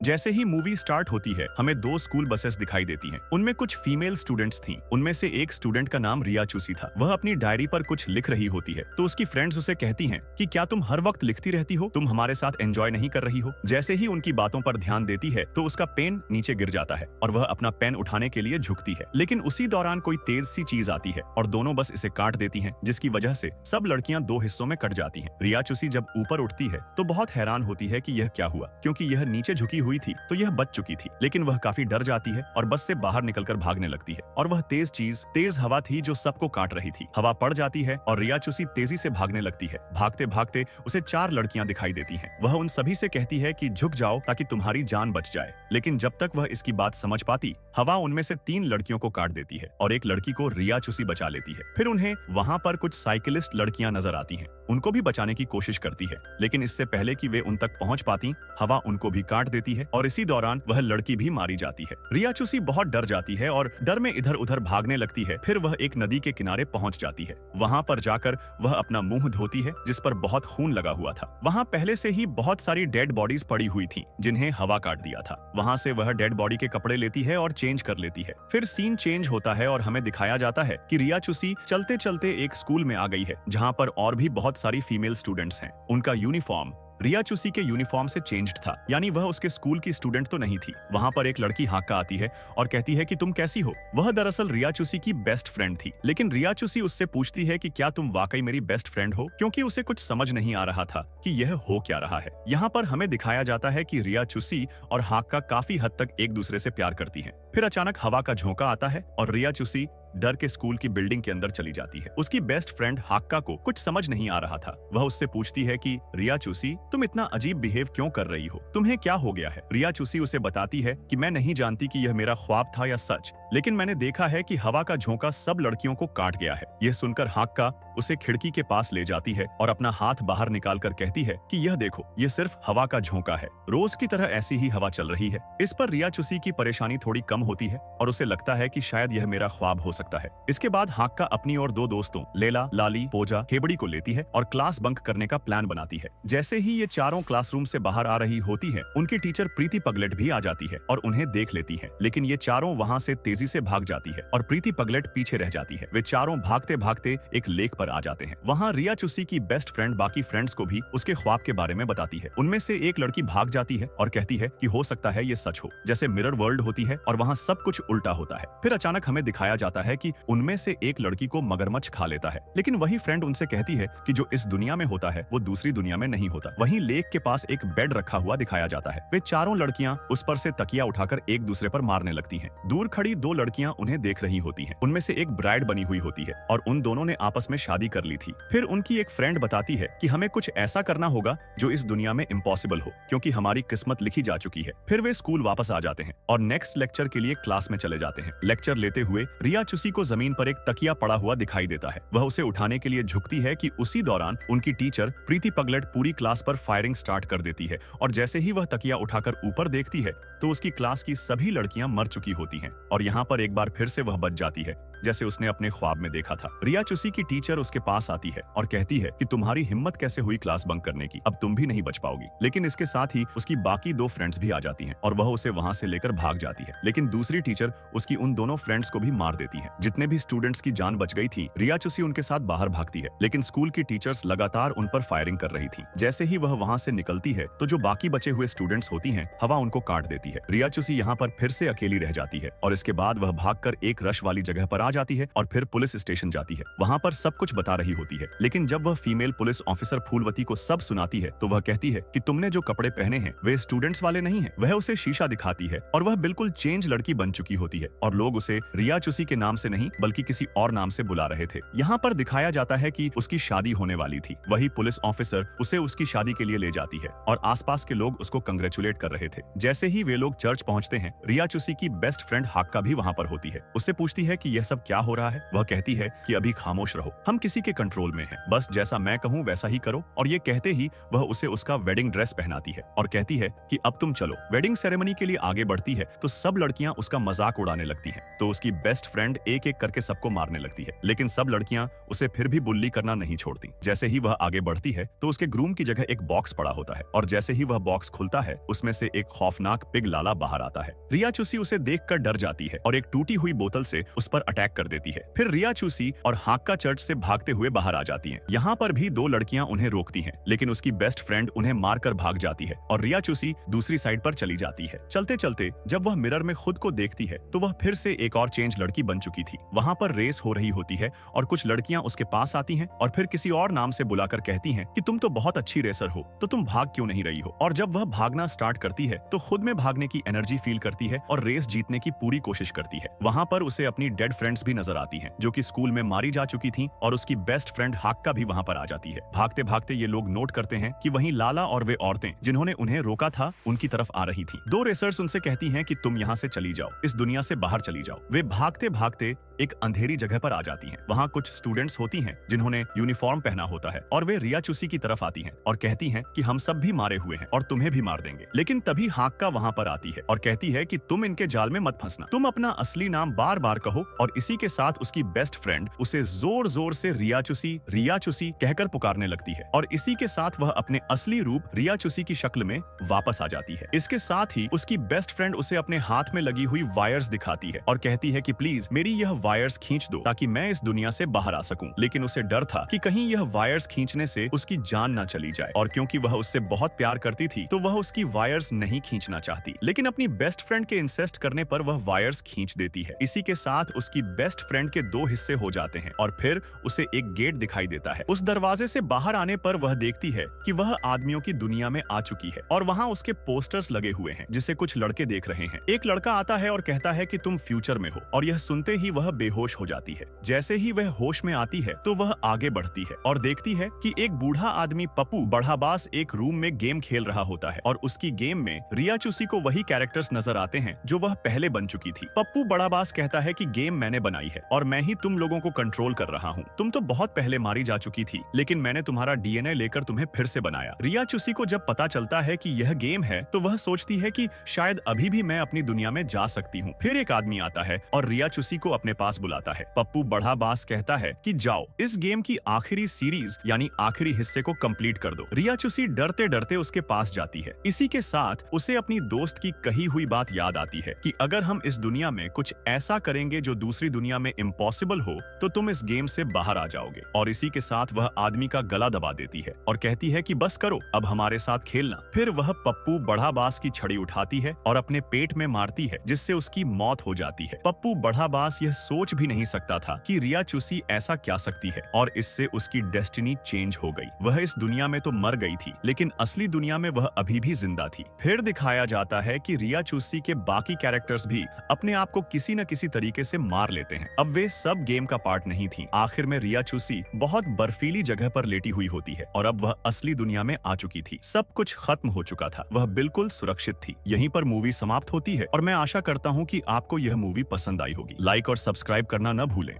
जैसे ही movie start होती है हमें दो स्कूल बसेस दिखाई देती हैं। उनमें कुछ फीमेल स्टूडेंट्स थीं। उनमें से एक स्टूडेंट का नाम रिया चूसी था। वह अपनी डायरी पर कुछ लिख रही होती है तो उसकी फ्रेंड्स उसे कहती हैं कि क्या तुम हर वक्त लिखती रहती हो, तुम हमारे साथ एंजॉय नहीं कर रही हो। जैसे ही उनकी बातों पर ध्यान देती है तो उसका पेन नीचे गिर जाता है और वह अपना पेन उठाने के लिए झुकती है, लेकिन उसी दौरान कोई तेज सी चीज आती है और दोनों बस इसे काट देती हैं, जिसकी वजह से सब लड़कियां दो हिस्सों में कट जाती हैं। रिया चूसी जब ऊपर उठती है तो बहुत हैरान होती है कि यह क्या हुआ, क्योंकि यह नीचे झुकी हुई थी तो यह बच चुकी थी, लेकिन वह काफी डर जाती है और बस से बाहर निकलकर भागने लगती है। और वह तेज चीज तेज हवा थी जो सबको काट रही थी। हवा पड़ जाती है और रिया चूसी तेजी से भागने लगती है। भागते भागते उसे चार लड़कियां दिखाई देती हैं। वह उन सभी से कहती है कि झुक जाओ ताकि तुम्हारी जान बच जाए, लेकिन जब तक वह इसकी बात समझ पाती, हवा उनमें से तीन लड़कियों को काट देती है और एक लड़की को रिया चूसी बचा लेती है। फिर उन्हें वहां पर कुछ साइकिलिस्ट लड़कियां नजर आती हैं। उनको भी बचाने की कोशिश करती है, लेकिन इससे पहले कि वे उन तक पहुंच पाती, हवा उनको भी काट देती है और इसी दौरान वह लड़की भी मारी जाती है। रिया चूसी बहुत डर जाती है और डर में इधर उधर भागने लगती है। फिर वह एक नदी के किनारे पहुंच जाती है। वहां पर जाकर वह अपना मुंह धोती है, जिस पर बहुत खून लगा हुआ था। वहां पहले से ही बहुत सारी डेड बॉडीज पड़ी हुई थी जिन्हें हवा काट दिया था। वहां से वह डेड बॉडी के कपड़े लेती है और चेंज कर लेती है। फिर सीन चेंज होता है और हमें दिखाया जाता है कि रिया चूसी चलते चलते एक स्कूल में आ गई है जहां पर और भी बहुत सारी फीमेल स्टूडेंट्स हैं। उनका यूनिफॉर्म रिया चूसी के यूनिफॉर्म से चेंज्ड था, यानी वह उसके स्कूल की स्टूडेंट तो नहीं थी। वहां पर एक लड़की हाक्का आती है और कहती है कि तुम कैसी हो। वह दरअसल रिया चूसी की बेस्ट फ्रेंड थी, लेकिन रिया चूसी उससे पूछती है कि क्या तुम वाकई मेरी बेस्ट फ्रेंड हो, क्योंकि उसे कुछ समझ नहीं आ रहा था कि यह हो क्या रहा है। यहाँ पर हमें दिखाया जाता है कि रिया चूसी और हाक्का काफी हद तक एक दूसरे से प्यार करती है। फिर अचानक हवा का झोंका आता है और रिया चूसी डर के स्कूल की बिल्डिंग के अंदर चली जाती है। उसकी बेस्ट फ्रेंड हाक्का को कुछ समझ नहीं आ रहा था। वह उससे पूछती है कि रिया चूसी, तुम इतना अजीब बिहेव क्यों कर रही हो, तुम्हें क्या हो गया है। रिया चूसी उसे बताती है कि मैं नहीं जानती कि यह मेरा ख्वाब था या सच, लेकिन मैंने देखा है कि हवा का झोंका सब लड़कियों को काट गया है। यह सुनकर हाक्का उसे खिड़की के पास ले जाती है और अपना हाथ बाहर निकालकर कहती है कि यह देखो, यह सिर्फ हवा का झोंका है, रोज की तरह ऐसी ही हवा चल रही है। इस पर रिया चूसी की परेशानी थोड़ी कम होती है और उसे लगता है कि शायद यह मेरा ख्वाब हो सकता है। इसके बाद हाक्का अपनी और दो दोस्तों लेला, लाली, पूजा, खेबड़ी को लेती है और क्लास बंक करने का प्लान बनाती है। जैसे ही ये चारों क्लासरूम से बाहर आ रही होती है, उनकी टीचर प्रीति पगलेट भी आ जाती है और उन्हें देख लेती है, लेकिन ये चारों वहाँ से तेजी से भाग जाती है और प्रीति पगलेट पीछे रह जाती है। वे चारों भागते भागते एक लेक पर आ जाते हैं। वहाँ रिया चूसी की बेस्ट फ्रेंड बाकी फ्रेंड्स को भी उसके ख्वाब के बारे में बताती है। उनमें से एक लड़की भाग जाती है और कहती है कि हो सकता है ये सच हो, जैसे मिरर वर्ल्ड होती है और वहाँ सब कुछ उल्टा होता है। फिर अचानक हमें दिखाया जाता है कि उनमें से एक लड़की को मगरमच्छ खा लेता है, लेकिन वही फ्रेंड उनसे कहती है कि जो इस दुनिया में होता है वो दूसरी दुनिया में नहीं होता। वहीं लेक के पास एक बेड रखा हुआ दिखाया जाता है। वे चारों लड़कियां उस पर से तकिया उठाकर एक दूसरे पर मारने लगती हैं। दूर खड़ी दो लड़कियां उन्हें देख रही होती हैं। उनमें से एक ब्राइड बनी हुई होती है और उन दोनों ने आपस में शादी कर ली थी। फिर उनकी एक फ्रेंड बताती है कि हमें कुछ ऐसा करना होगा जो इस दुनिया में इम्पॉसिबल हो, क्योंकि हमारी किस्मत लिखी जा चुकी है। फिर वे स्कूल वापस आ जाते हैं और नेक्स्ट लेक्चर के लिए क्लास में चले जाते हैं। लेक्चर लेते हुए रिया चूसी को जमीन पर एक तकिया पड़ा हुआ दिखाई देता है। वह उसे उठाने के लिए झुकती है कि उसी दौरान उनकी टीचर प्रीति पगलेट पूरी क्लास पर फायरिंग स्टार्ट कर देती है और जैसे ही वह तकिया उठाकर ऊपर देखती है तो उसकी क्लास की सभी लड़कियां मर चुकी होती हैं और यहाँ पर एक बार फिर से वह बच जाती है जैसे उसने अपने ख्वाब में देखा था। रिया चूसी की टीचर उसके पास आती है और कहती है कि तुम्हारी हिम्मत कैसे हुई क्लास बंक करने की, अब तुम भी नहीं बच पाओगी। लेकिन इसके साथ ही उसकी बाकी दो फ्रेंड्स भी आ जाती हैं और वह उसे वहां से लेकर भाग जाती है, लेकिन दूसरी टीचर उसकी उन दोनों फ्रेंड्स को भी मार देती है। जितने भी स्टूडेंट्स की जान बच गई थी, रिया चूसी उनके साथ बाहर भागती है, लेकिन स्कूल की टीचर्स लगातार उन पर फायरिंग कर रही थी। जैसे ही वह वहां से निकलती है तो जो बाकी बचे हुए स्टूडेंट्स होती हैं, हवा उनको काट देती है। रिया चूसी यहाँ पर फिर से अकेली रह जाती है और इसके बाद वह भागकर एक रश वाली जगह पर आ जाती है और फिर पुलिस स्टेशन जाती है। वहां पर सब कुछ बता रही होती है, लेकिन जब वह फीमेल पुलिस ऑफिसर फूलवती को सब सुनाती है तो वह कहती है कि तुमने जो कपड़े पहने हैं वे स्टूडेंट्स वाले नहीं हैं। वह उसे शीशा दिखाती है और वह बिल्कुल चेंज लड़की बन चुकी होती है और लोग उसे रिया चूसी के नाम से नहीं बल्कि किसी और नाम से बुला रहे थे। यहाँ पर दिखाया जाता है कि उसकी शादी होने वाली थी। वही पुलिस ऑफिसर उसे उसकी शादी के लिए ले जाती है और आसपास के लोग उसको कंग्रेचुलेट कर रहे थे। जैसे ही वे लोग चर्च पहुंचते हैं, रिया चूसी की बेस्ट फ्रेंड हाक्का भी वहां पर होती है। उससे पूछती है कि यह सब क्या हो रहा है। वह कहती है कि अभी खामोश रहो, हम किसी के कंट्रोल में हैं, बस जैसा मैं कहूँ वैसा ही करो। और ये कहते ही वह उसे उसका वेडिंग ड्रेस पहनाती है और कहती है कि अब तुम चलो। वेडिंग सेरेमनी के लिए आगे बढ़ती है तो सब लड़कियां उसका मजाक उड़ाने लगती हैं। तो उसकी बेस्ट फ्रेंड एक एक करके सबको मारने लगती है, लेकिन सब लड़कियां उसे फिर भी बुल्ली करना नहीं छोड़ती। जैसे ही वह आगे बढ़ती है तो उसके ग्रूम की जगह एक बॉक्स पड़ा होता है और जैसे ही वह बॉक्स खुलता है उसमें से एक खौफनाक पिग लाला बाहर आता है। रिया चूसी उसे देखकर डर जाती है और एक टूटी हुई बोतल से उस पर अटैक कर देती है। फिर रिया चूसी और हाक्का चर्च से भागते हुए बाहर आ जाती हैं। यहाँ पर भी दो लड़कियां उन्हें रोकती हैं, लेकिन उसकी बेस्ट फ्रेंड उन्हें मारकर भाग जाती है और रिया चूसी दूसरी साइड पर चली जाती है। चलते चलते जब वह मिरर में खुद को देखती है तो वह फिर से एक और चेंज लड़की बन चुकी थी। वहाँ पर रेस हो रही होती है और कुछ लड़कियां उसके पास आती हैं और फिर किसी और नाम से बुलाकर कहती हैं कि तुम तो बहुत अच्छी रेसर हो, तो तुम भाग क्यों नहीं रही हो। और जब वह भागना स्टार्ट करती है तो खुद में भागने की एनर्जी फील करती है और रेस जीतने की पूरी कोशिश करती है। वहाँ पर उसे अपनी डेड फ्रेंड्स भी नजर आती हैं जो कि स्कूल में मारी जा चुकी थी और उसकी बेस्ट फ्रेंड हाक्का भी वहाँ पर आ जाती है। भागते भागते ये लोग नोट करते हैं कि वहीं लाला और वे औरतें जिन्होंने उन्हें रोका था उनकी तरफ आ रही थी। दो रेसर्स उनसे कहती हैं कि तुम यहाँ से चली जाओ, इस दुनिया से बाहर चली जाओ। वे भागते भागते एक अंधेरी जगह पर आ जाती हैं। वहाँ कुछ स्टूडेंट्स होती हैं जिन्होंने यूनिफॉर्म पहना होता है और वे रिया चूसी की तरफ आती हैं और कहती हैं कि हम सब भी मारे हुए हैं और तुम्हें भी मार देंगे। लेकिन तभी हाक्का वहाँ पर आती है और कहती है कि तुम इनके जाल में मत फंसना, तुम अपना असली नाम बार बार कहो। और इसी के साथ उसकी बेस्ट फ्रेंड उसे जोर जोर से रिया चूसी कहकर पुकारने लगती है और इसी के साथ वह अपने असली रूप रिया चूसी की शक्ल में वापस आ जाती है। इसके साथ ही उसकी बेस्ट फ्रेंड उसे अपने हाथ में लगी हुई वायर्स दिखाती है और कहती है कि प्लीज मेरी यह वायर्स खींच दो ताकि मैं इस दुनिया से बाहर आ सकूं। लेकिन उसे डर था कि कहीं यह वायर्स खींचने से उसकी जान ना चली जाए और क्योंकि वह उससे बहुत प्यार करती थी तो वह उसकी वायर्स नहीं खींचना चाहती। लेकिन अपनी बेस्ट फ्रेंड के इंसेस्ट करने पर वह वायर्स खींच देती है। इसी के साथ उसकी बेस्ट फ्रेंड के दो हिस्से हो जाते हैं और फिर उसे एक गेट दिखाई देता है। उस दरवाजे से बाहर आने पर वह देखती है कि वह आदमियों की दुनिया में आ चुकी है और वहाँ उसके पोस्टर्स लगे हुए हैं जिसे कुछ लड़के देख रहे हैं। एक लड़का आता है और कहता है कि तुम फ्यूचर में हो और यह सुनते ही वह बेहोश हो जाती है। जैसे ही वह होश में आती है तो वह आगे बढ़ती है और देखती है कि एक बूढ़ा आदमी पप्पू बढ़ाबास एक रूम में गेम खेल रहा होता है और उसकी गेम में रिया चूसी को वही कैरेक्टर्स नजर आते हैं जो वह पहले बन चुकी थी। पप्पू बढ़ाबास कहता है कि गेम मैंने बनाई है और मैं ही तुम लोगों को कंट्रोल कर रहा हूँ। तुम तो बहुत पहले मारी जा चुकी थी लेकिन मैंने तुम्हारा डीएनए लेकर तुम्हें फिर से बनाया। रिया चूसी को जब पता चलता है कि यह गेम है तो वह सोचती है कि शायद अभी भी मैं अपनी दुनिया में जा सकती हूँ। फिर एक आदमी आता है और रिया चूसी को अपने पास बुलाता है। पप्पू बढ़ाबास कहता है कि जाओ इस गेम की आखिरी सीरीज यानी आखिरी हिस्से को कंप्लीट कर दो। रिया चूसी डरते डरते उसके पास जाती है। इसी के साथ उसे अपनी दोस्त की कही हुई बात याद आती है कि अगर हम इस दुनिया में कुछ ऐसा करेंगे जो दूसरी दुनिया में इम्पॉसिबल हो तो तुम इस गेम से बाहर आ जाओगे। और इसी के साथ वह आदमी का गला दबा देती है और कहती है कि बस करो, अब हमारे साथ खेलना। फिर वह पप्पू बढ़ाबास की छड़ी उठाती है और अपने पेट में मारती है जिससे उसकी मौत हो जाती है। पप्पू बढ़ाबास यह सोच भी नहीं सकता था कि रिया चूसी ऐसा क्या सकती है और इससे उसकी डेस्टिनी चेंज हो गई। वह इस दुनिया में तो मर गई थी लेकिन असली दुनिया में वह अभी भी जिंदा थी। फिर दिखाया जाता है कि रिया चूसी के बाकी कैरेक्टर्स भी अपने आप को किसी न किसी तरीके से मार लेते हैं। अब वे सब गेम का पार्ट नहीं थी। आखिर में रिया चूसी बहुत बर्फीली जगह पर लेटी हुई होती है और अब वह असली दुनिया में आ चुकी थी। सब कुछ खत्म हो चुका था, वह बिल्कुल सुरक्षित थी। यहीं पर मूवी समाप्त होती है और मैं आशा करता हूँ कि आपको यह मूवी पसंद आई होगी। लाइक और सब्सक्राइब करना न भूलें।